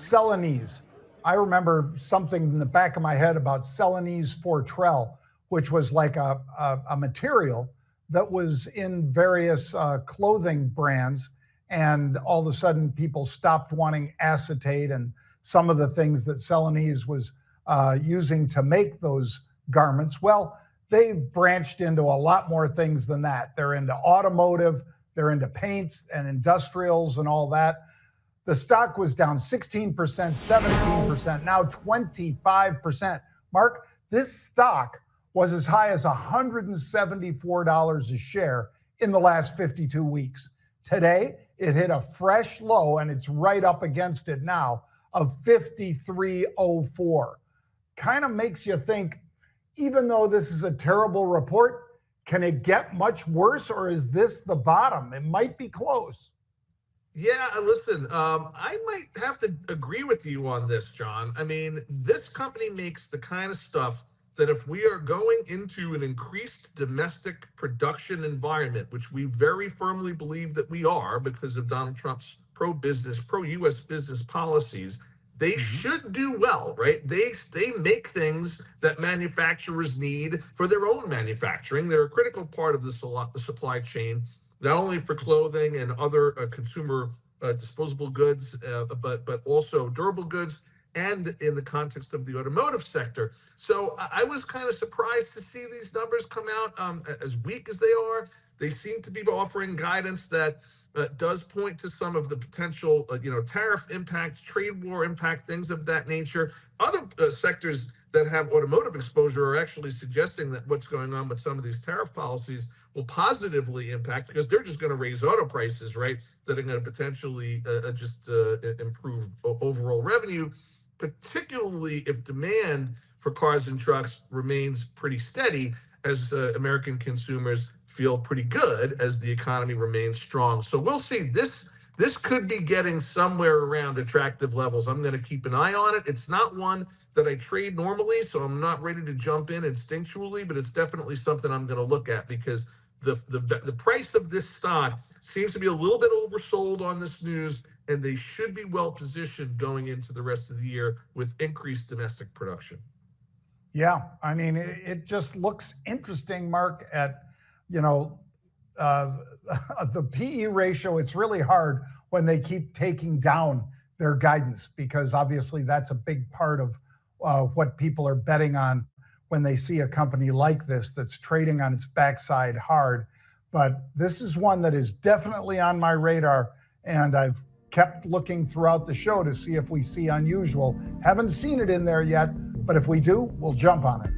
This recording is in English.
Celanese. I remember something in the back of my head about Celanese Fortrell, which was like a material that was in various clothing brands. And all of a sudden, people stopped wanting acetate and some of the things that Celanese was using to make those garments. Well, they branched into a lot more things than that. They're into automotive, they're into paints and industrials and all that. The stock was down 16%, 17%, now 25%. Mark, this stock was as high as $174 a share in the last 52 weeks. Today, it hit a fresh low, and it's right up against it now, of 53.04. Kind of makes you think, even though this is a terrible report, can it get much worse, or is this the bottom? It might be close. Yeah, listen, I might have to agree with you on this, John. I mean, this company makes the kind of stuff that if we are going into an increased domestic production environment, which we very firmly believe that we are because of Donald Trump's pro-business, pro-U.S. business policies, they should do well, right? They make things that manufacturers need for their own manufacturing. They're a critical part of the supply chain, not only for clothing and other consumer disposable goods, but also durable goods, and in the context of the automotive sector. So I was kind of surprised to see these numbers come out as weak as they are. They seem to be offering guidance that does point to some of the potential, tariff impact, trade war impact, things of that nature. Other sectors that have automotive exposure are actually suggesting that what's going on with some of these tariff policies will positively impact, because they're just going to raise auto prices, right? That are going to potentially improve overall revenue, particularly if demand for cars and trucks remains pretty steady, as American consumers feel pretty good as the economy remains strong. So we'll see. This could be getting somewhere around attractive levels. I'm going to keep an eye on it. It's not one that I trade normally, so I'm not ready to jump in instinctually, but it's definitely something I'm going to look at, because the price of this stock seems to be a little bit oversold on this news, and they should be well positioned going into the rest of the year with increased domestic production. Yeah, I mean, it just looks interesting, Mark, at, the PE ratio. It's really hard when they keep taking down their guidance, because obviously that's a big part of what people are betting on when they see a company like this that's trading on its backside hard. But this is one that is definitely on my radar, and I've kept looking throughout the show to see if we see unusual. Haven't seen it in there yet, but if we do, we'll jump on it.